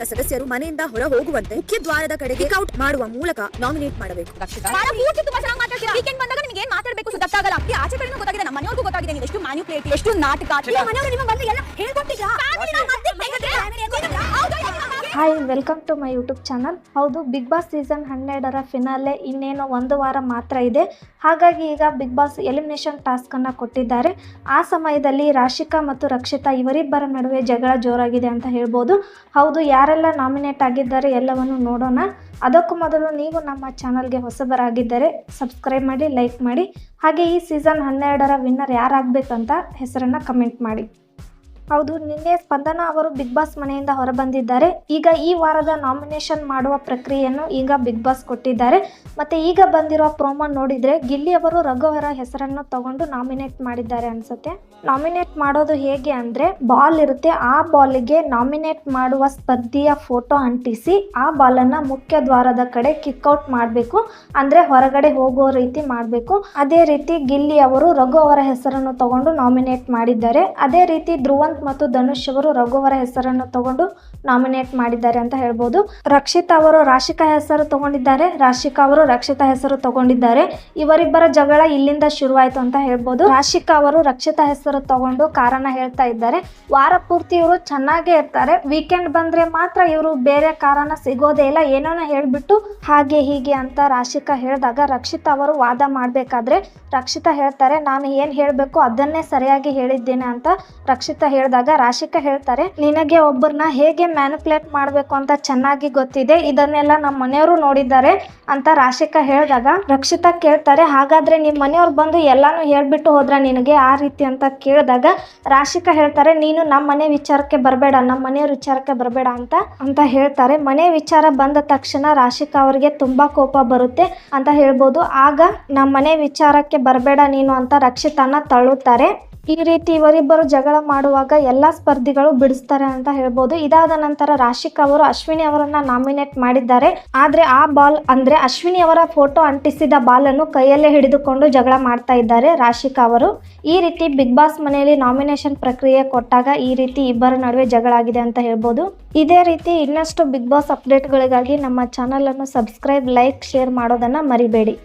ಸದಸ್ಯರು ಮನೆಯಿಂದ ಹೊರ ಹೋಗುವಂತೆ ಮುಖ್ಯ ದ್ವಾರದ ಕಡೆಗೆ ಔಟ್ ಮಾಡುವ ಮೂಲಕ ನಾಮಿನೇಟ್ ಮಾಡಬೇಕು. ವೀಕೆಂಡ್ ಬಂದಾಗ ನಿಮಗೆ ಏನ್ ಮಾತಾಡಬೇಕು ಗೊತ್ತಾಗಲ್ಲ. ಆಚೆ ಕಡೆನೂ ಗೊತ್ತಾಗಿದೆ, ನಮ್ಮ ಮನೆಯವ್ರಿಗೂ ಗೊತ್ತಾಗಿದೆ ನೀವು ಎಷ್ಟು ಮ್ಯಾನ್ಯುಪ್ಲೇಟ್, ಎಷ್ಟು ನಾಟಕ. ಮನೆಯವರು ನಿಮ್ಮ ಬಂದು ಎಲ್ಲ ಹೇಳ್ಕೊಟ್ಟಿದ್ರಾ? Hi, welcome to my YouTube channel. ಹೌದು, ಬಿಗ್ ಬಾಸ್ ಸೀಸನ್ 12ರ ಫಿನಾಲೆ ಇನ್ನೇನು ಒಂದು ವಾರ ಮಾತ್ರ ಇದೆ. ಹಾಗಾಗಿ ಈಗ ಬಿಗ್ ಬಾಸ್ ಎಲಿಮಿನೇಷನ್ ಟಾಸ್ಕನ್ನು ಕೊಟ್ಟಿದ್ದಾರೆ. ಆ ಸಮಯದಲ್ಲಿ ರಾಶಿಕಾ ಮತ್ತು ರಕ್ಷಿತಾ ಇವರಿಬ್ಬರ ನಡುವೆ ಜಗಳ ಜೋರಾಗಿದೆ ಅಂತ ಹೇಳ್ಬೋದು. ಹೌದು, ಯಾರೆಲ್ಲ ನಾಮಿನೇಟ್ ಆಗಿದ್ದಾರೆ ಎಲ್ಲವನ್ನು ನೋಡೋಣ. ಅದಕ್ಕೂ ಮೊದಲು ನೀವು ನಮ್ಮ ಚಾನಲ್ಗೆ ಹೊಸಬರಾಗಿದ್ದರೆ ಸಬ್ಸ್ಕ್ರೈಬ್ ಮಾಡಿ, ಲೈಕ್ ಮಾಡಿ. ಹಾಗೆ ಈ ಸೀಸನ್ 12ರ ವಿನ್ನರ್ ಯಾರಾಗಬೇಕಂತ ಹೆಸರನ್ನು ಕಮೆಂಟ್ ಮಾಡಿ. ಹೌದು, ನಿನ್ನೆ ಸ್ಪಂದನ ಅವರು ಬಿಗ್ ಬಾಸ್ ಮನೆಯಿಂದ ಹೊರಬಂದಿದ್ದಾರೆ. ಈಗ ಈ ವಾರದ ನಾಮಿನೇಷನ್ ಮಾಡುವ ಪ್ರಕ್ರಿಯೆಯನ್ನು ಈಗ ಬಿಗ್ ಬಾಸ್ ಕೊಟ್ಟಿದ್ದಾರೆ. ಮತ್ತು ಈಗ ಬಂದಿರೋ ಪ್ರೋಮೋ ನೋಡಿದರೆ ಗಿಲ್ಲಿ ಅವರು ರಘು ಅವರ ಹೆಸರನ್ನು ತಗೊಂಡು ನಾಮಿನೇಟ್ ಮಾಡಿದ್ದಾರೆ ಅನಿಸುತ್ತೆ. ನಾಮಿನೇಟ್ ಮಾಡೋದು ಹೇಗೆ ಅಂದರೆ, ಬಾಲ್ ಇರುತ್ತೆ, ಆ ಬಾಲಿಗೆ ನಾಮಿನೇಟ್ ಮಾಡುವ ಸ್ಪರ್ಧಿಯ ಫೋಟೋ ಅಂಟಿಸಿ ಆ ಬಾಲನ್ನು ಮುಖ್ಯ ದ್ವಾರದ ಕಡೆ ಕಿಕ್ಔಟ್ ಮಾಡಬೇಕು, ಅಂದರೆ ಹೊರಗಡೆ ಹೋಗೋ ರೀತಿ ಮಾಡಬೇಕು. ಅದೇ ರೀತಿ ಗಿಲ್ಲಿ ಅವರು ರಘು ಅವರ ಹೆಸರನ್ನು ತಗೊಂಡು ನಾಮಿನೇಟ್ ಮಾಡಿದ್ದಾರೆ. ಅದೇ ರೀತಿ ಧ್ರುವಂತ್ ಮತ್ತು ಧನುಷ್ ಅವರು ರಘು ಅವರ ಹೆಸರನ್ನು ತಗೊಂಡು ನಾಮಿನೇಟ್ ಮಾಡಿದ್ದಾರೆ ಅಂತ ಹೇಳ್ಬೋದು. ರಕ್ಷಿತಾ ಅವರು ರಾಶಿಕಾ ಹೆಸರು ತಗೊಂಡಿದ್ದಾರೆ, ರಾಶಿಕಾ ಅವರು ರಕ್ಷಿತಾ ಹೆಸರು ತಗೊಂಡಿದ್ದಾರೆ. ಇವರಿಬ್ಬರ ಜಗಳ ಇಲ್ಲಿಂದ ಶುರುವಾಯಿತು ಅಂತ ಹೇಳ್ಬೋದು. ರಾಶಿಕಾ ಅವರು ರಕ್ಷಿತಾ ಹೆಸರು ತಗೊಂಡು ಕಾರಣ ಹೇಳ್ತಾ ಇದ್ದಾರೆ. ವಾರ ಪೂರ್ತಿ ಇವರು ಚೆನ್ನಾಗೇ ಇರ್ತಾರೆ, ವೀಕೆಂಡ್ ಬಂದ್ರೆ ಮಾತ್ರ ಇವರು ಬೇರೆ ಕಾರಣ ಸಿಗೋದೇ ಇಲ್ಲ, ಏನೋ ಹೇಳ್ಬಿಟ್ಟು ಹಾಗೆ ಹೀಗೆ ಅಂತ ರಾಶಿಕಾ ಹೇಳಿದಾಗ ರಕ್ಷಿತಾ ಅವರು ವಾದ ಮಾಡಬೇಕಾದ್ರೆ ರಕ್ಷಿತಾ ಹೇಳ್ತಾರೆ, ನಾನು ಏನು ಹೇಳಬೇಕು ಅದನ್ನೇ ಸರಿಯಾಗಿ ಹೇಳಿದ್ದೇನೆ ಅಂತ ರಕ್ಷಿತಾ ಹೇಳಿದಾಗ ರಾಶಿಕಾ ಹೇಳ್ತಾರೆ, ನಿನಗೆ ಒಬ್ಬರನ್ನ ಹೇಗೆ ಮ್ಯಾನಿಪ್ಯುಲೇಟ್ ಮಾಡಬೇಕು ಅಂತ ಚೆನ್ನಾಗಿ ಗೊತ್ತಿದೆ, ಇದನ್ನೆಲ್ಲ ನಮ್ಮ ಮನೆಯವರು ನೋಡಿದ್ದಾರೆ ಅಂತ ರಾಶಿಕಾ ಹೇಳಿದಾಗ ರಕ್ಷಿತಾ ಕೇಳ್ತಾರೆ, ಹಾಗಾದ್ರೆ ನಿಮ್ಮ ಮನೆಯವ್ರು ಬಂದು ಎಲ್ಲಾನು ಹೇಳ್ಬಿಟ್ಟು ಹೋದ್ರ ನಿನಗೆ ಆ ರೀತಿ ಅಂತ ಕೇಳಿದಾಗ ರಾಶಿಕಾ ಹೇಳ್ತಾರೆ, ನೀನು ನಮ್ಮ ಮನೆ ವಿಚಾರಕ್ಕೆ ಬರಬೇಡ, ನಮ್ಮ ಮನೆಯವ್ರ ವಿಚಾರಕ್ಕೆ ಬರಬೇಡ ಅಂತ ಹೇಳ್ತಾರೆ. ಮನೆ ವಿಚಾರ ಬಂದ ತಕ್ಷಣ ರಾಶಿಕಾ ಅವರಿಗೆ ತುಂಬಾ ಕೋಪ ಬರುತ್ತೆ ಅಂತ ಹೇಳ್ಬೋದು. ಆಗ ನಮ್ಮ ಮನೆ ವಿಚಾರಕ್ಕೆ ಬರಬೇಡ ನೀನು ಅಂತ ರಕ್ಷಿತಾನ ತಳ್ಳುತ್ತಾರೆ. ಈ ರೀತಿ ಇವರಿಬ್ಬರು ಜಗಳ ಮಾಡುವಾಗ ಎಲ್ಲ ಸ್ಪರ್ಧಿಗಳು ಬಿಡಿಸ್ತಾರೆ ಅಂತ ಹೇಳ್ಬೋದು. ಇದಾದ ನಂತರ ರಾಶಿಕಾ ಅವರು ಅಶ್ವಿನಿ ಅವರನ್ನ ನಾಮಿನೇಟ್ ಮಾಡಿದ್ದಾರೆ. ಆದ್ರೆ ಆ ಬಾಲ್ ಅಂದ್ರೆ ಅಶ್ವಿನಿ ಅವರ ಫೋಟೋ ಅಂಟಿಸಿದ ಬಾಲನ್ನು ಕೈಯಲ್ಲೇ ಹಿಡಿದುಕೊಂಡು ಜಗಳ ಮಾಡ್ತಾ ಇದ್ದಾರೆ ರಾಶಿಕಾ ಅವರು. ಈ ರೀತಿ ಬಿಗ್ ಬಾಸ್ ಮನೆಯಲ್ಲಿ ನಾಮಿನೇಷನ್ ಪ್ರಕ್ರಿಯೆ ಕೊಟ್ಟಾಗ ಈ ರೀತಿ ಇಬ್ಬರ ನಡುವೆ ಜಗಳ ಆಗಿದೆ ಅಂತ ಹೇಳ್ಬೋದು. ಇದೇ ರೀತಿ ಇನ್ನಷ್ಟು ಬಿಗ್ ಬಾಸ್ ಅಪ್ಡೇಟ್ಗಳಿಗಾಗಿ ನಮ್ಮ ಚಾನಲ್ ಅನ್ನು ಸಬ್ಸ್ಕ್ರೈಬ್, ಲೈಕ್, ಶೇರ್ ಮಾಡೋದನ್ನ ಮರಿಬೇಡಿ.